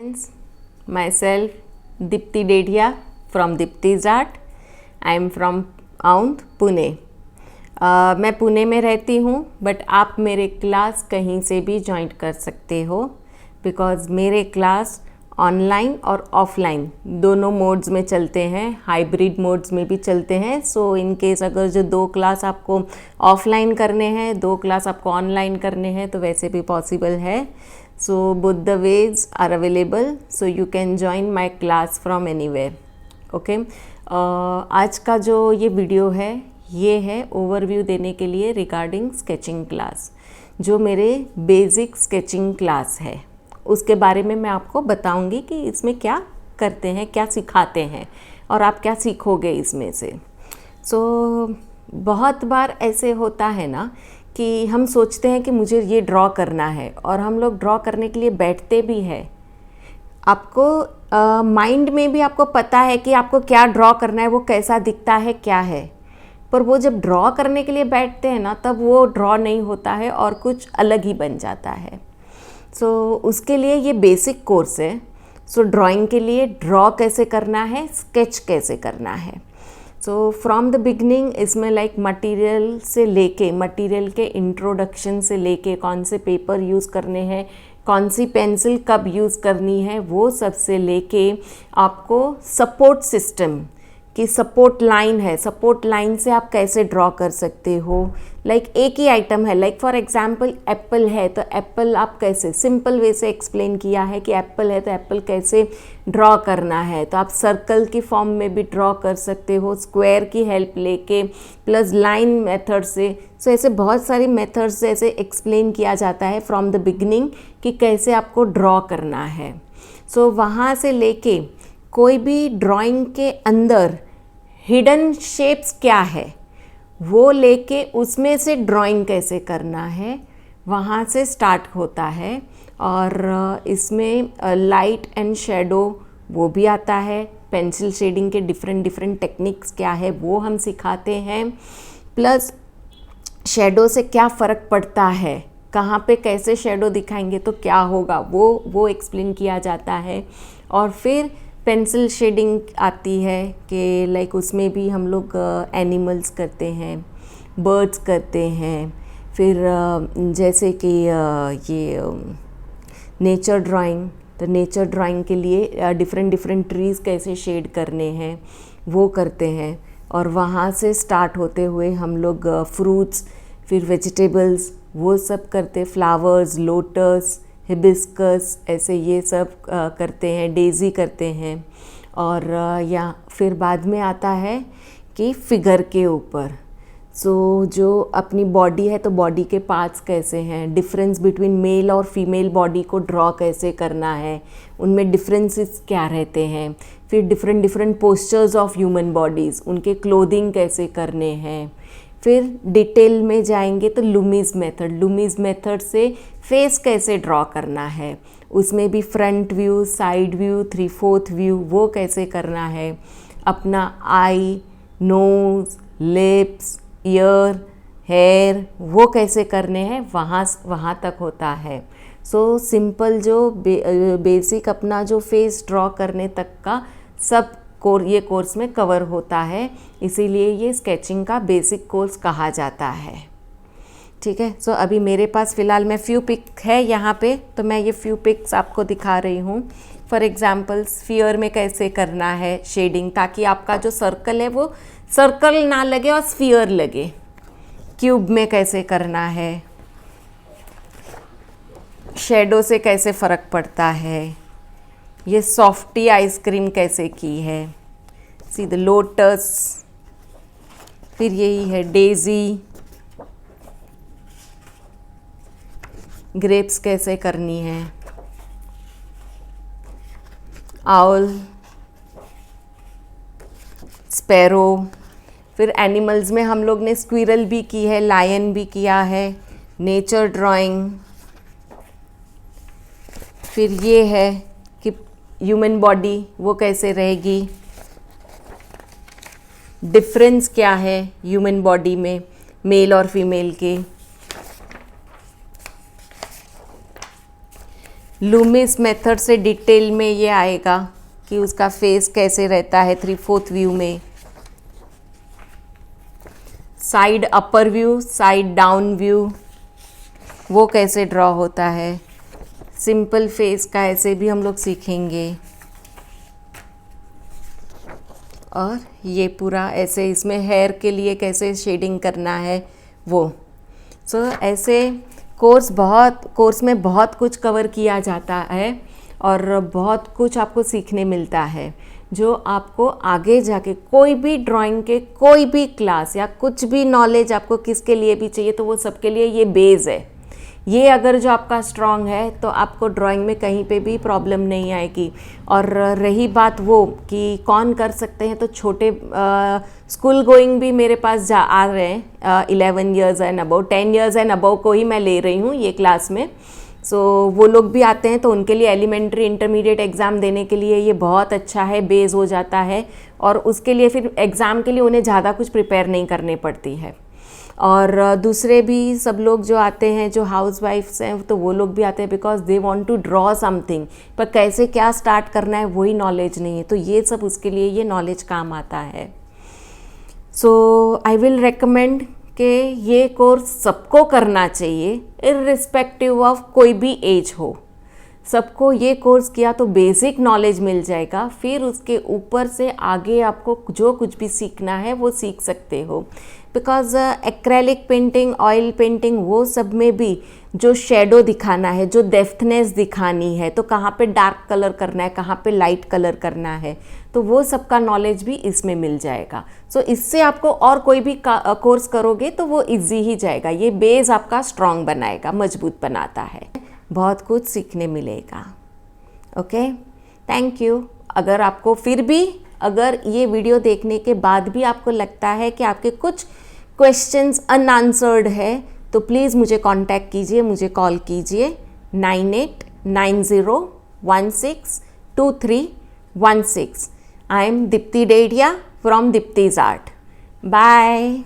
Myself Dipti Dedhia from Dipti's Art. I am from Aundh, Pune. मैं पुणे में रहती हूँ, बट आप मेरे क्लास कहीं से भी ज्वाइन कर सकते हो, बिकॉज़ मेरे क्लास ऑनलाइन और ऑफलाइन दोनों मोड्स में चलते हैं, हाइब्रिड मोड्स में भी चलते हैं। सो इन केस अगर जो 2 क्लास आपको ऑफलाइन करने हैं, 2 क्लास आपको ऑनलाइन करने हैं, तो वैसे भी पॉसिबल है। So both the ways are available, so you can join my class from anywhere. Okay. आज का जो ये वीडियो है, ये है ओवरव्यू देने के लिए रिगार्डिंग स्केचिंग क्लास। जो मेरे बेसिक स्केचिंग क्लास है, उसके बारे में मैं आपको बताऊंगी कि इसमें क्या करते हैं, क्या सिखाते हैं और आप क्या सीखोगे इसमें से। बहुत बार ऐसे होता है ना कि हम सोचते हैं कि मुझे ये ड्रॉ करना है, और हम लोग ड्रॉ करने के लिए बैठते भी हैं। आपको माइंड में भी आपको पता है कि आपको क्या ड्रॉ करना है, वो कैसा दिखता है, क्या है, पर वो जब ड्रॉ करने के लिए बैठते हैं ना, तब वो ड्रॉ नहीं होता है और कुछ अलग ही बन जाता है। उसके लिए ये बेसिक कोर्स है। ड्राइंग के लिए ड्रॉ कैसे करना है, स्केच कैसे करना है। फ्रॉम द बिगनिंग इसमें लाइक मटेरियल से लेके, मटेरियल के इंट्रोडक्शन से लेके, कौन से पेपर यूज़ करने हैं, कौन सी पेंसिल कब यूज़ करनी है, वो सब से लेके आपको सपोर्ट सिस्टम की सपोर्ट लाइन है, सपोर्ट लाइन से आप कैसे ड्रॉ कर सकते हो। लाइक एक ही आइटम है, लाइक फॉर एग्जांपल एप्पल है, तो एप्पल आप कैसे सिंपल वे से एक्सप्लेन किया है कि एप्पल है तो एप्पल कैसे ड्रॉ करना है। तो आप सर्कल की फॉर्म में भी ड्रॉ कर सकते हो, स्क्वायर की हेल्प लेके, प्लस लाइन मेथड से। ऐसे बहुत सारी मेथड्स से ऐसे एक्सप्लेन किया जाता है फ्रॉम द बिगनिंग कि कैसे आपको ड्रॉ करना है। वहाँ से लेके कोई भी ड्राइंग के अंदर हिडन शेप्स क्या है, वो लेके उसमें से ड्राइंग कैसे करना है, वहाँ से स्टार्ट होता है। और इसमें लाइट एंड शेडो वो भी आता है, पेंसिल शेडिंग के डिफरेंट टेक्निक्स क्या है वो हम सिखाते हैं, प्लस शेडो से क्या फ़र्क पड़ता है, कहाँ पे कैसे शेडो दिखाएंगे तो क्या होगा, वो एक्सप्लेन किया जाता है। और फिर पेंसिल शेडिंग आती है कि लाइक उसमें भी हम लोग एनिमल्स करते हैं, बर्ड्स करते हैं, फिर जैसे कि ये नेचर ड्राइंग, तो नेचर ड्राइंग के लिए डिफरेंट ट्रीज़ कैसे शेड करने हैं वो करते हैं। और वहाँ से स्टार्ट होते हुए हम लोग फ्रूट्स, फिर वेजिटेबल्स वो सब करते, फ्लावर्स, लोटस, हिबिस्कस, ऐसे ये सब करते हैं, डेज़ी करते हैं। और या फिर बाद में आता है कि फिगर के ऊपर जो अपनी बॉडी है, तो बॉडी के पार्ट्स कैसे हैं, डिफरेंस बिटवीन मेल और फीमेल बॉडी को ड्रॉ कैसे करना है, उनमें डिफरेंसेस क्या रहते हैं, फिर different postures of human bodies, उनके क्लोथिंग कैसे करने हैं। फिर डिटेल में जाएंगे तो लुमीज़ मेथड से फेस कैसे ड्रॉ करना है, उसमें भी front view, side view, 3/4 view वो कैसे करना है, अपना आई, नोज़, लिप्स, ईयर, हेयर वो कैसे करने हैं, वहाँ तक होता है। सिंपल जो बेसिक अपना जो फेस ड्रॉ करने तक का सब ये कोर्स में कवर होता है, इसीलिए ये स्केचिंग का बेसिक कोर्स कहा जाता है। ठीक है। अभी मेरे पास फ़िलहाल मैं फ्यू पिक है यहाँ पे, तो मैं ये फ्यू पिक्स आपको दिखा रही हूँ। फॉर एग्ज़ाम्पल स्फीयर में कैसे करना है शेडिंग, ताकि आपका जो सर्कल है वो सर्कल ना लगे और स्फीयर लगे। क्यूब में कैसे करना है, शेडो से कैसे फ़र्क पड़ता है, ये सॉफ्टी आइसक्रीम कैसे की है, सी द लोटस, फिर यही है डेज़ी, ग्रेप्स कैसे करनी है, आउल, स्पैरो। फिर एनिमल्स में हम लोग ने स्क्विरल भी की है, लायन भी किया है, नेचर ड्राइंग। फिर ये है कि ह्यूमन बॉडी वो कैसे रहेगी, डिफरेंस क्या है ह्यूमन बॉडी में मेल और फीमेल के। लूमिस मेथड से डिटेल में ये आएगा कि उसका फेस कैसे रहता है 3/4 व्यू में, side upper view, side down view वो कैसे ड्रॉ होता है, सिंपल फेस का ऐसे भी हम लोग सीखेंगे, और ये पूरा ऐसे इसमें हेयर के लिए कैसे शेडिंग करना है वो। सो ऐसे कोर्स में बहुत कुछ कवर किया जाता है और बहुत कुछ आपको सीखने मिलता है, जो आपको आगे जाके कोई भी ड्राइंग के कोई भी क्लास या कुछ भी नॉलेज आपको किसके लिए भी चाहिए तो वो सबके लिए ये बेस है। ये अगर जो आपका स्ट्रांग है तो आपको ड्राइंग में कहीं पे भी प्रॉब्लम नहीं आएगी। और रही बात वो कि कौन कर सकते हैं, तो छोटे स्कूल गोइंग भी मेरे पास आ रहे हैं, 11 years and above, 10 years and above को ही मैं ले रही हूँ ये क्लास में। सो वो लोग भी आते हैं तो उनके लिए एलिमेंट्री इंटरमीडिएट एग्ज़ाम देने के लिए ये बहुत अच्छा है, बेस हो जाता है, और उसके लिए फिर एग्ज़ाम के लिए उन्हें ज़्यादा कुछ प्रिपेयर नहीं करनी पड़ती है। और दूसरे भी सब लोग जो आते हैं जो हाउस वाइफ्स हैं तो वो लोग भी आते हैं because they want to draw something, पर कैसे क्या स्टार्ट करना है वही नॉलेज नहीं है, तो ये सब उसके लिए ये नॉलेज काम आता है। सो आई विल रेकमेंड कि ये कोर्स सबको करना चाहिए, इर्रिस्पेक्टिव ऑफ कोई भी एज हो, सबको ये कोर्स किया तो बेसिक नॉलेज मिल जाएगा, फिर उसके ऊपर से आगे आपको जो कुछ भी सीखना है वो सीख सकते हो। Because acrylic painting, oil painting, वो सब में भी जो शेडो दिखाना है, जो डेप्थनेस दिखानी है, तो कहाँ पे डार्क कलर करना है, कहाँ पे लाइट कलर करना है, तो वो सब का नॉलेज भी इसमें मिल जाएगा। सो इससे आपको और कोई भी कोर्स करोगे तो वो इजी ही जाएगा, ये बेस आपका स्ट्रॉन्ग बनाएगा, मजबूत बनाता है, बहुत कुछ सीखने मिलेगा। Okay, thank you. अगर आपको फिर भी अगर ये वीडियो देखने के बाद भी आपको लगता है कि आपके कुछ क्वेश्चंस अनआंसर्ड है तो प्लीज़ मुझे कांटेक्ट कीजिए, मुझे कॉल कीजिए 9890162316। I am Deepti Dedia from Deepti's art. Bye.